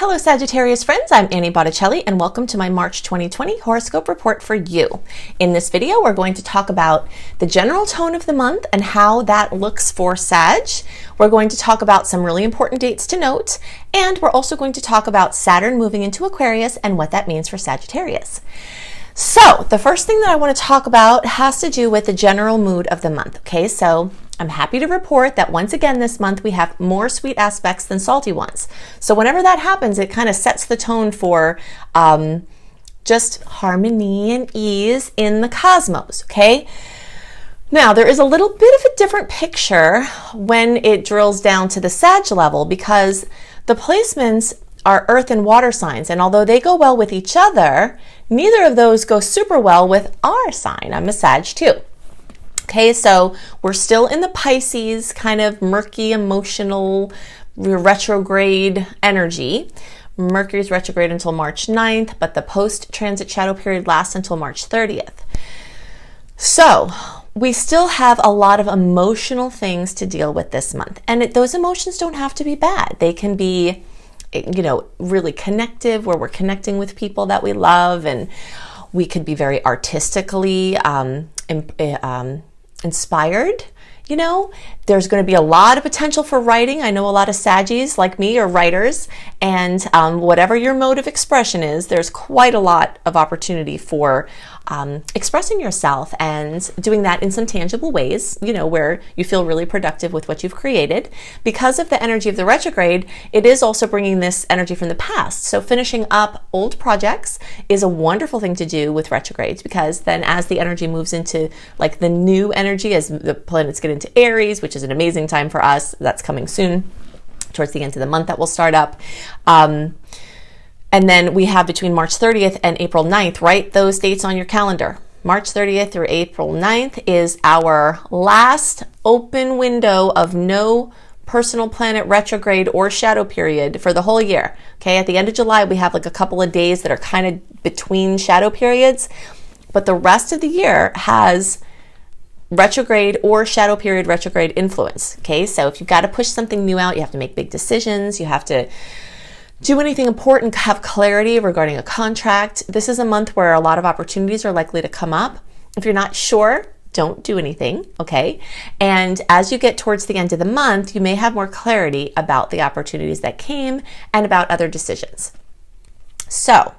Hello Sagittarius friends, I'm Annie Botticelli and welcome to my March 2020 horoscope report for you. In this video, we're going to talk about the general tone of the month and how that looks for Sag. We're going to talk about some really important dates to note, and we're also going to talk about Saturn moving into Aquarius and what that means for Sagittarius. So the first thing that I want to talk about has to do with the general mood of the month. Okay, so I'm happy to report that once again this month we have more sweet aspects than salty ones. So whenever that happens, it kind of sets the tone for just harmony and ease in the cosmos, okay? Now, there is a little bit of a different picture when it drills down to the Sag level because the placements are earth and water signs, and although they go well with each other, neither of those go super well with our sign. I'm a Sag too. Okay, so we're still in the Pisces kind of murky, emotional, retrograde energy. Mercury's retrograde until March 9th, but the post-transit shadow period lasts until March 30th. So we still have a lot of emotional things to deal with this month. And those emotions don't have to be bad. They can be, you know, really connective, where we're connecting with people that we love, and we could be very artistically inspired. You know, there's going to be a lot of potential for writing. I know a lot of Saggies like me are writers, and whatever your mode of expression is, there's quite a lot of opportunity for expressing yourself and doing that in some tangible ways, you know, where you feel really productive with what you've created. Because of the energy of the retrograde, it is also bringing this energy from the past. So finishing up old projects is a wonderful thing to do with retrogrades, because then as the energy moves into like the new energy, as the planets get into Aries, which is an amazing time for us, that's coming soon towards the end of the month, that will start up. And then we have between March 30th and April 9th, write those dates on your calendar. March 30th through April 9th is our last open window of no personal planet retrograde or shadow period for the whole year. Okay, at the end of July, we have like a couple of days that are kind of between shadow periods, but the rest of the year has retrograde or shadow period retrograde influence. Okay, so if you've got to push something new out, you have to make big decisions, you have to do anything important, have clarity regarding a contract. This is a month where a lot of opportunities are likely to come up. If you're not sure, don't do anything, okay? And as you get towards the end of the month, you may have more clarity about the opportunities that came and about other decisions. So,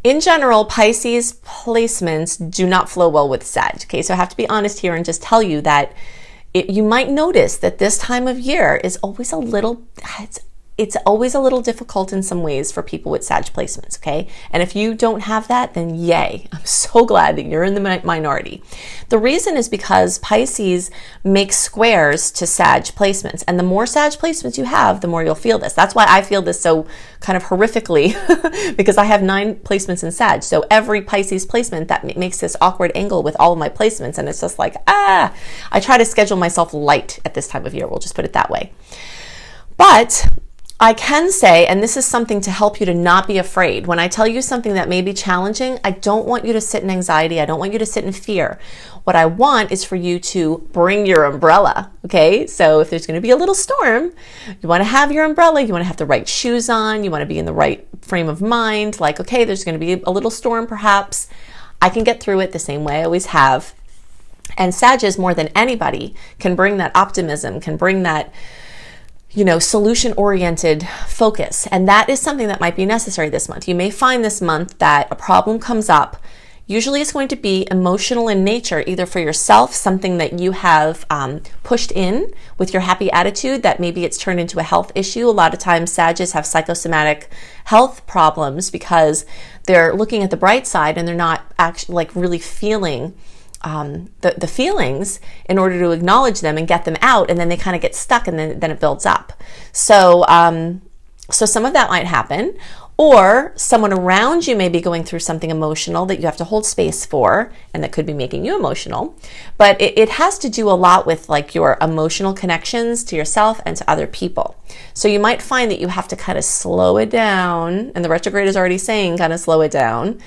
in general, Pisces placements do not flow well with Sag, okay? So I have to be honest here and just tell you that you might notice that this time of year is always a little, it's always a little difficult in some ways for people with Sag placements, okay? And if you don't have that, then yay. I'm so glad that you're in the minority. The reason is because Pisces makes squares to Sag placements, and the more Sag placements you have, the more you'll feel this. That's why I feel this so kind of horrifically, because I have 9 placements in Sag. So every Pisces placement, that makes this awkward angle with all of my placements, and it's just like, I try to schedule myself light at this time of year. We'll just put it that way. But I can say, and this is something to help you to not be afraid, when I tell you something that may be challenging, I don't want you to sit in anxiety. I don't want you to sit in fear. What I want is for you to bring your umbrella, okay? So if there's going to be a little storm, you want to have your umbrella, you want to have the right shoes on, you want to be in the right frame of mind, like, okay, there's going to be a little storm perhaps. I can get through it the same way I always have. And Sagittarius, more than anybody, can bring that optimism, can bring that, you know, solution-oriented focus. And that is something that might be necessary this month. You may find this month that a problem comes up. Usually it's going to be emotional in nature, either for yourself, something that you have pushed in with your happy attitude, that maybe it's turned into a health issue. A lot of times Sagittarius have psychosomatic health problems because they're looking at the bright side and they're not actually like really feeling the feelings in order to acknowledge them and get them out, and then they kind of get stuck, and then it builds up. So so some of that might happen, or someone around you may be going through something emotional that you have to hold space for, and that could be making you emotional. But it has to do a lot with like your emotional connections to yourself and to other people. So you might find that you have to kind of slow it down, and the retrograde is already saying kind of slow it down.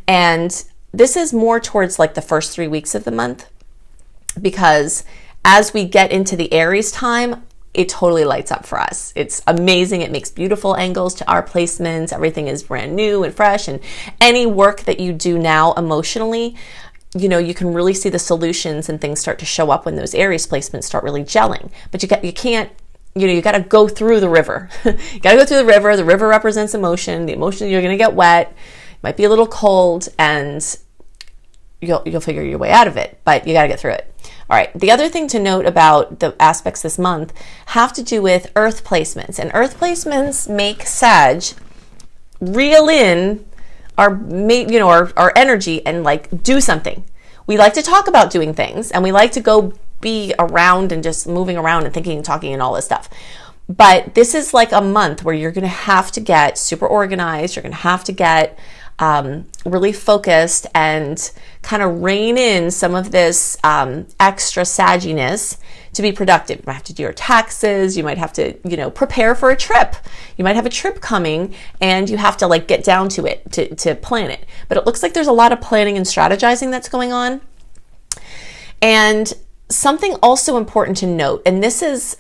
And this is more towards like the first 3 weeks of the month, because as we get into the Aries time, it totally lights up for us. It's amazing. It makes beautiful angles to our placements. Everything is brand new and fresh. And any work that you do now emotionally, you know, you can really see the solutions and things start to show up when those Aries placements start really gelling. But you can't, you know, you got to go through the river. You got to go through the river. The river represents emotion. The emotion, you're going to get wet. It might be a little cold, and you'll figure your way out of it, but you got to get through it. All right. The other thing to note about the aspects this month have to do with earth placements, and earth placements make Sag reel in our energy and like do something. We like to talk about doing things, and we like to go be around and just moving around and thinking and talking and all this stuff. But this is like a month where you're going to have to get super organized. You're going to have to get really focused and kind of rein in some of this extra sagginess to be productive. You might have to do your taxes. You might have to, you know, prepare for a trip. You might have a trip coming, and you have to like get down to it to plan it. But it looks like there's a lot of planning and strategizing that's going on. And something also important to note, and this is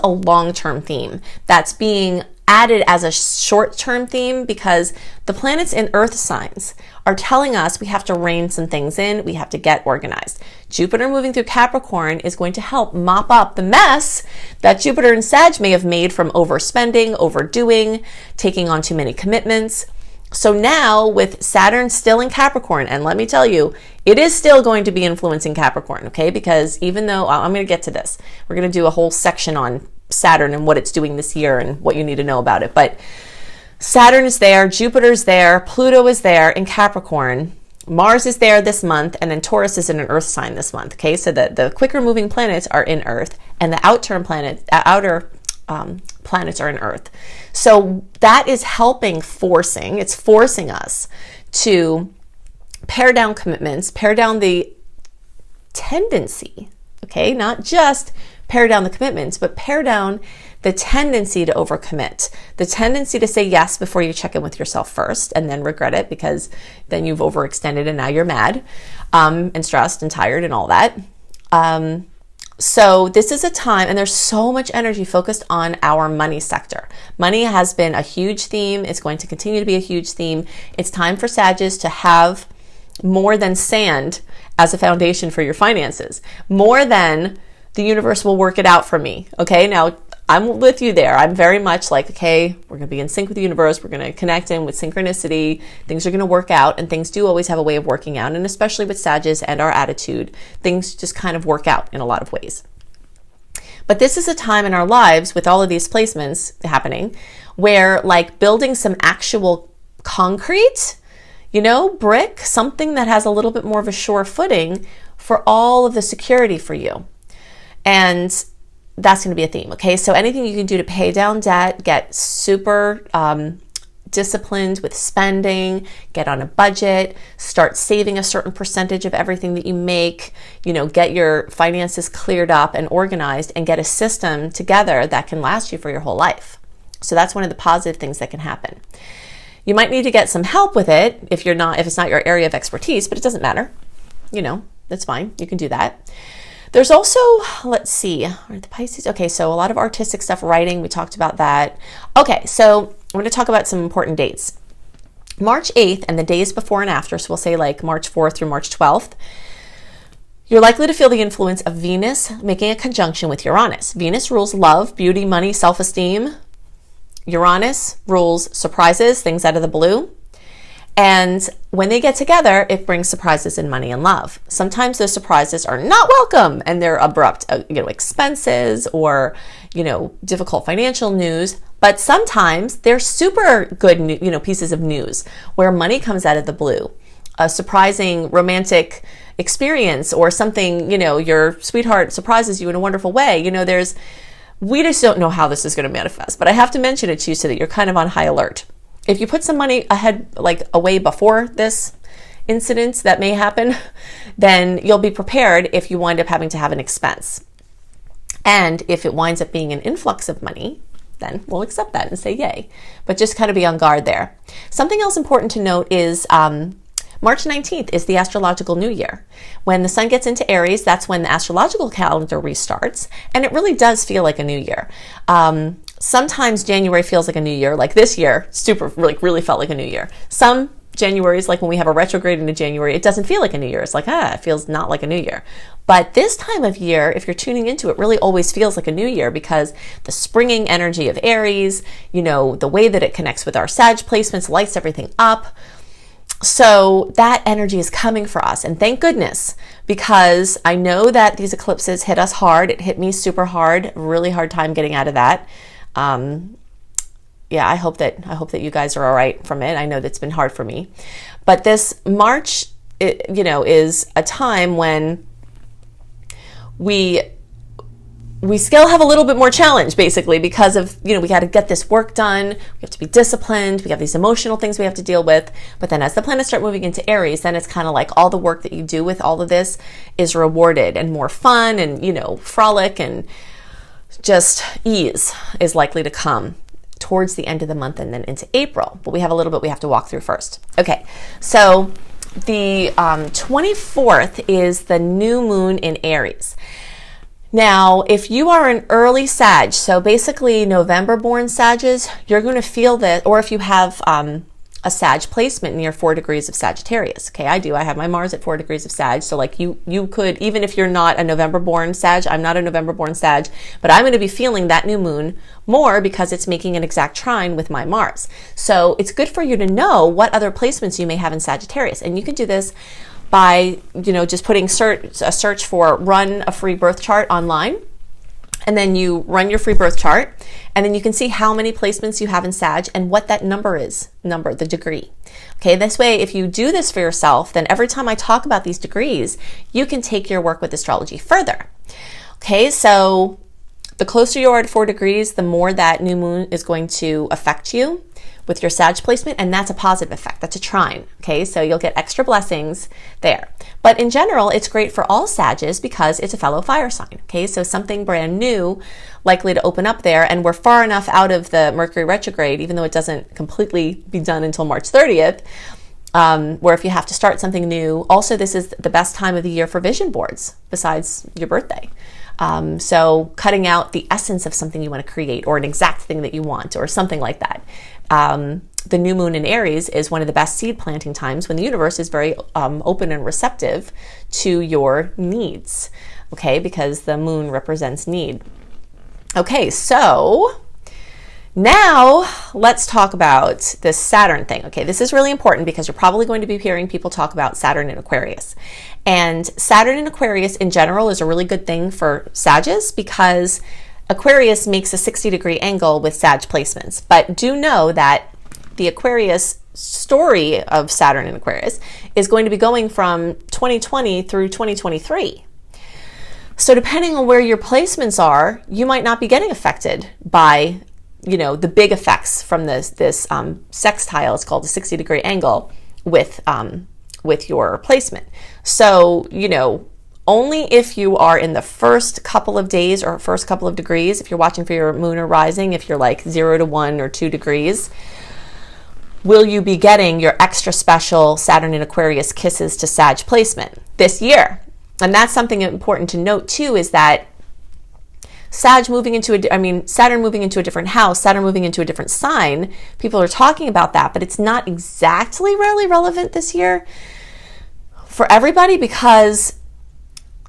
a long-term theme that's being added as a short-term theme, because the planets in earth signs are telling us we have to rein some things in, we have to get organized. Jupiter moving through Capricorn is going to help mop up the mess that Jupiter and Sag may have made from overspending, overdoing, taking on too many commitments. So now with Saturn still in Capricorn, and let me tell you, it is still going to be influencing Capricorn, okay? Because even though, I'm going to get to this, we're going to do a whole section on Saturn and what it's doing this year and what you need to know about it. But Saturn is there, Jupiter's there, Pluto is there in Capricorn, Mars is there this month, and then Taurus is in an earth sign this month, okay? So the quicker moving planets are in earth, and the outer planets are in earth. So that is it's forcing us to pare down commitments, pare down the tendency, okay? Not just pare down the commitments, but pare down the tendency to overcommit, the tendency to say yes before you check in with yourself first and then regret it because then you've overextended and now you're mad and stressed and tired and all that. So this is a time, and there's so much energy focused on our money sector. Money has been a huge theme. It's going to continue to be a huge theme. It's time for Sagittarius to have more than sand as a foundation for your finances, more than the universe will work it out for me. Okay, now I'm with you there. I'm very much like, okay, we're going to be in sync with the universe. We're going to connect in with synchronicity. Things are going to work out, and things do always have a way of working out. And especially with Sagittarius and our attitude, things just kind of work out in a lot of ways. But this is a time in our lives with all of these placements happening where like building some actual concrete, you know, brick, something that has a little bit more of a sure footing for all of the security for you. And that's going to be a theme. Okay. So anything you can do to pay down debt, get super disciplined with spending, get on a budget, start saving a certain percentage of everything that you make, you know, get your finances cleared up and organized, and get a system together that can last you for your whole life. So that's one of the positive things that can happen. You might need to get some help with it if it's not your area of expertise, but it doesn't matter. You know, that's fine. You can do that. There's also, let's see, the Pisces. Okay, so a lot of artistic stuff, writing, we talked about that. Okay, so I'm going to talk about some important dates. March 8th and the days before and after, so we'll say like March 4th through March 12th, you're likely to feel the influence of Venus making a conjunction with Uranus. Venus rules love, beauty, money, self-esteem. Uranus rules surprises, things out of the blue. And when they get together, it brings surprises in money and love. Sometimes those surprises are not welcome and they're abrupt, expenses or, difficult financial news. But sometimes they're super good, pieces of news where money comes out of the blue, a surprising romantic experience or something, your sweetheart surprises you in a wonderful way. We just don't know how this is going to manifest, but I have to mention it to you so that you're kind of on high alert. If you put some money ahead, away before this incident that may happen, then you'll be prepared if you wind up having to have an expense. And if it winds up being an influx of money, then we'll accept that and say yay. But just kind of be on guard there. Something else important to note is March 19th is the astrological new year. When the sun gets into Aries, that's when the astrological calendar restarts, and it really does feel like a new year. Sometimes January feels like a new year, like this year, really felt like a new year. Some Januaries, like when we have a retrograde into January, it doesn't feel like a new year. It's like, it feels not like a new year. But this time of year, if you're tuning into it, really always feels like a new year because the springing energy of Aries, the way that it connects with our Sag placements, lights everything up. So that energy is coming for us. And thank goodness, because I know that these eclipses hit us hard. It hit me super hard, really hard time getting out of that. I hope that you guys are all right from it. I know that's been hard for me. But this March, is a time when we still have a little bit more challenge, basically, because of, we got to get this work done. We have to be disciplined. We have these emotional things we have to deal with. But then as the planets start moving into Aries, then it's kind of like all the work that you do with all of this is rewarded and more fun and, frolic and just ease is likely to come towards the end of the month and then into April. But we have a little bit we have to walk through first. Okay, so the 24th is the new moon in Aries. Now, if you are an early Sag, so basically November born Sages, you're going to feel that, or if you have a Sag placement near 4 degrees of Sagittarius. Okay, I do. I have my Mars at 4 degrees of Sag. So like you could, even if you're not a November born Sag, I'm not a November born Sag, but I'm going to be feeling that new moon more because it's making an exact trine with my Mars. So it's good for you to know what other placements you may have in Sagittarius. And you can do this by, just putting a search for run a free birth chart online. And then you run your free birth chart, and then you can see how many placements you have in Sag and what that number is, the degree. Okay, this way, if you do this for yourself, then every time I talk about these degrees, you can take your work with astrology further. Okay, so the closer you are to 4 degrees, the more that new moon is going to affect you with your Sag placement, and that's a positive effect. That's a trine. Okay, so you'll get extra blessings there. But in general, it's great for all Sages because it's a fellow fire sign. Okay, so something brand new likely to open up there, and we're far enough out of the Mercury retrograde, even though it doesn't completely be done until March 30th, where if you have to start something new, also this is the best time of the year for vision boards besides your birthday. So cutting out the essence of something you want to create or an exact thing that you want or something like that. The new moon in Aries is one of the best seed planting times when the universe is very open and receptive to your needs, okay, because the moon represents need. Okay, so now let's talk about this Saturn thing. Okay, this is really important because you're probably going to be hearing people talk about Saturn in Aquarius. And Saturn in Aquarius in general is a really good thing for Sages because Aquarius makes a 60-degree angle with Sag placements. But do know that the Aquarius story of Saturn in Aquarius is going to be going from 2020 through 2023. So depending on where your placements are, you might not be getting affected by, the big effects from this sextile. It's called a 60-degree angle with your placement. So, only if you are in the first couple of days or first couple of degrees, if you're watching for your moon or rising, if you're like 0 to 1 or 2 degrees, will you be getting your extra special Saturn in Aquarius kisses to Sag placement this year. And that's something important to note too, is that Saturn moving into a different house, Saturn moving into a different sign, people are talking about that, but it's not exactly really relevant this year for everybody because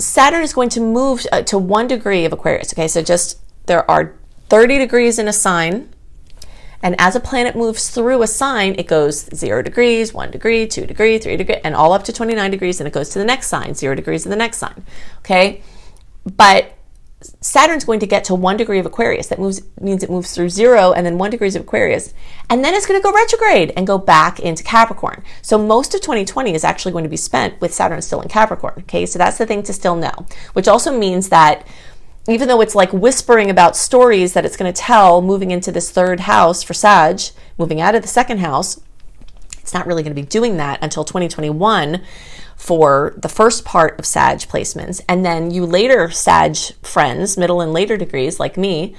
Saturn is going to move to 1 degree of Aquarius. Okay, so there are 30 degrees in a sign, and as a planet moves through a sign, it goes 0 degrees, 1 degree, 2 degree, 3 degree, and all up to 29 degrees, and it goes to the next sign, 0 degrees to the next sign. Okay, but Saturn's going to get to 1 degree of Aquarius. That means it moves through 0 and then 1 degrees of Aquarius. And then it's going to go retrograde and go back into Capricorn. So most of 2020 is actually going to be spent with Saturn still in Capricorn. Okay, so that's the thing to still know, which also means that even though it's like whispering about stories that it's going to tell moving into this 3rd house for Sag, moving out of the 2nd house, it's not really going to be doing that until 2021 for the first part of Sag placements. And then you later Sag friends, middle and later degrees like me,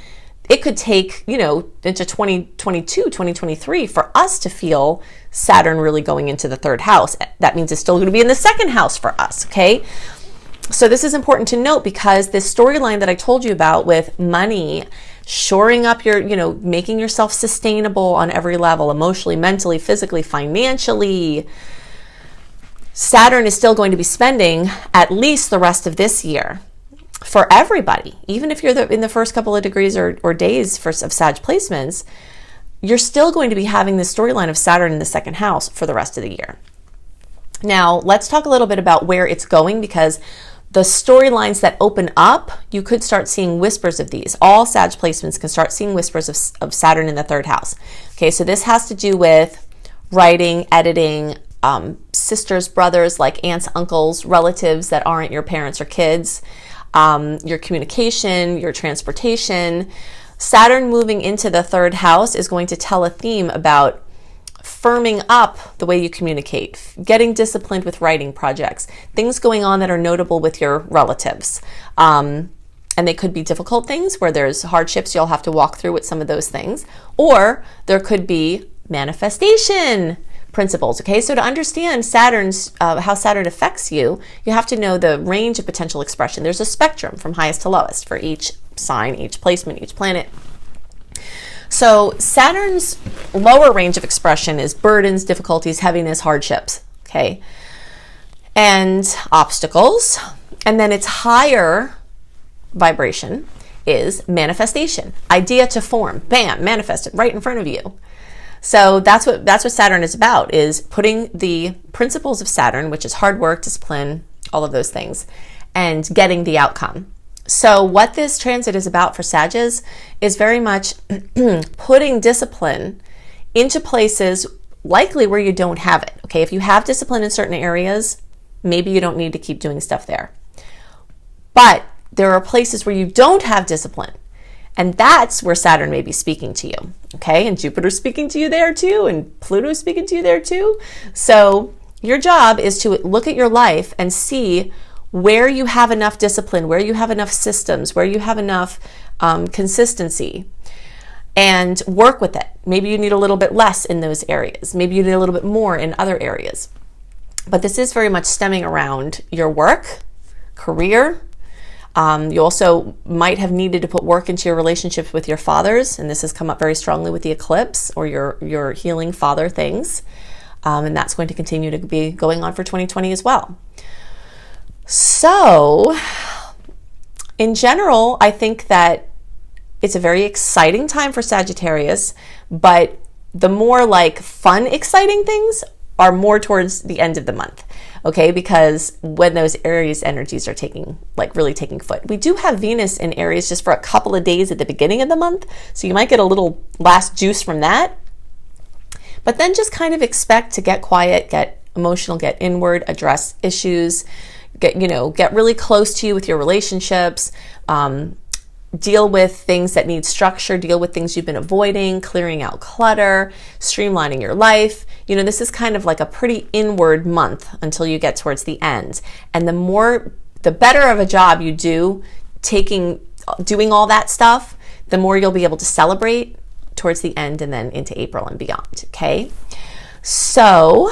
it could take, you know, into 2022, 2023 for us to feel Saturn really going into the third house. That means it's still going to be in the second house for us, okay? So this is important to note, because this storyline that I told you about with money, shoring up your, you know, making yourself sustainable on every level, emotionally, mentally, physically, financially, Saturn is still going to be spending at least the rest of this year for everybody. Even if you're in the first couple of degrees or days of Sag placements, you're still going to be having this storyline of Saturn in the second house for the rest of the year. Now, let's talk a little bit about where it's going, because the storylines that open up, you could start seeing whispers of these. All Sag placements can start seeing whispers of Saturn in the third house. Okay, so this has to do with writing, editing, sisters, brothers, like aunts, uncles, relatives that aren't your parents or kids, your communication, your transportation. Saturn moving into the third house is going to tell a theme about firming up the way you communicate, getting disciplined with writing projects, things going on that are notable with your relatives. And they could be difficult things where there's hardships you'll have to walk through with some of those things, or there could be manifestation principles. Okay, so to understand Saturn's how Saturn affects you, you have to know the range of potential expression. There's a spectrum from highest to lowest for each sign, each placement, each planet. So Saturn's lower range of expression is burdens, difficulties, heaviness, hardships, okay, and obstacles. And then its higher vibration is manifestation, idea to form, bam, manifested right in front of you. So that's what Saturn is about, is putting the principles of Saturn, which is hard work, discipline, all of those things, and getting the outcome. So what this transit is about for Sagittarius is very much putting discipline into places likely where you don't have it. Okay, if you have discipline in certain areas, maybe you don't need to keep doing stuff there. But there are places where you don't have discipline, and that's where Saturn may be speaking to you. Okay, and Jupiter's speaking to you there too, and Pluto's speaking to you there too. So your job is to look at your life and see where you have enough discipline, where you have enough systems, where you have enough consistency, and work with it. Maybe you need a little bit less in those areas. Maybe you need a little bit more in other areas. But this is very much stemming around your work, career. You also might have needed to put work into your relationships with your fathers, and this has come up very strongly with the eclipse, or your healing father things. And that's going to continue to be going on for 2020 as well. So, in general, I think that it's a very exciting time for Sagittarius, but the more like fun, exciting things are more towards the end of the month, okay? Because when those Aries energies are really taking foot. We do have Venus in Aries just for a couple of days at the beginning of the month, so you might get a little last juice from that. But then just kind of expect to get quiet, get emotional, get inward, address issues, get really close to you with your relationships, deal with things that need structure, deal with things you've been avoiding, clearing out clutter, streamlining your life. This is kind of like a pretty inward month until you get towards the end. And the better of a job you do doing all that stuff, the more you'll be able to celebrate towards the end and then into April and beyond, okay? So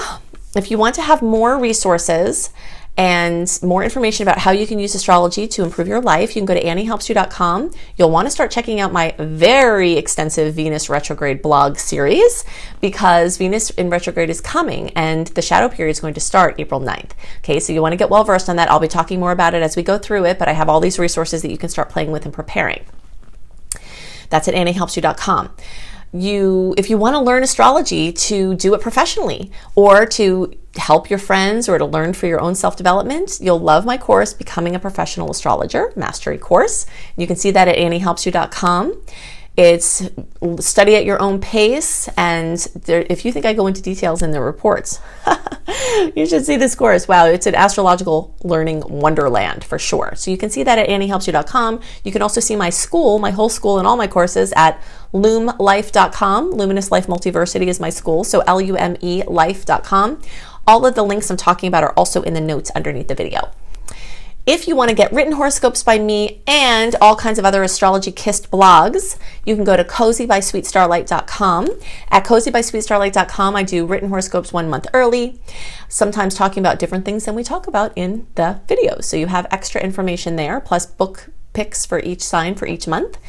if you want to have more resources and more information about how you can use astrology to improve your life, you can go to AnnieHelpsYou.com. You'll want to start checking out my very extensive Venus retrograde blog series, because Venus in retrograde is coming and the shadow period is going to start April 9th. Okay, so you want to get well versed on that. I'll be talking more about it as we go through it, but I have all these resources that you can start playing with and preparing. That's at AnnieHelpsYou.com. If you want to learn astrology to do it professionally, or to help your friends, or to learn for your own self-development, you'll love my course, Becoming a Professional Astrologer Mastery Course. You can see that at AnnieHelpsYou.com. It's study at your own pace, and if you think I go into details in the reports, you should see this course. Wow, it's an astrological learning wonderland for sure. So you can see that at AnnieHelpsYou.com. You can also see my school, my whole school, and all my courses at LUMLife.com. Luminous Life Multiversity is my school, so LUME life.com. All of the links I'm talking about are also in the notes underneath the video. If you want to get written horoscopes by me and all kinds of other astrology kissed blogs, you can go to cozybysweetstarlight.com. At cozybysweetstarlight.com, I do written horoscopes 1 month early, sometimes talking about different things than we talk about in the videos. So you have extra information there, plus book picks for each sign for each month.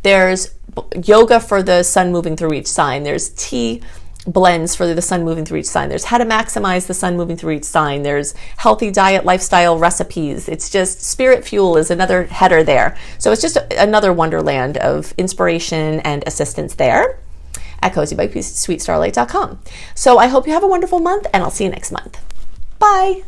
There's yoga for the sun moving through each sign. There's tea blends for the sun moving through each sign. There's how to maximize the sun moving through each sign. There's healthy diet, lifestyle recipes. It's just Spirit Fuel is another header there. So it's just another wonderland of inspiration and assistance there at cozybysweetstarlight.com. So I hope you have a wonderful month, and I'll see you next month. Bye.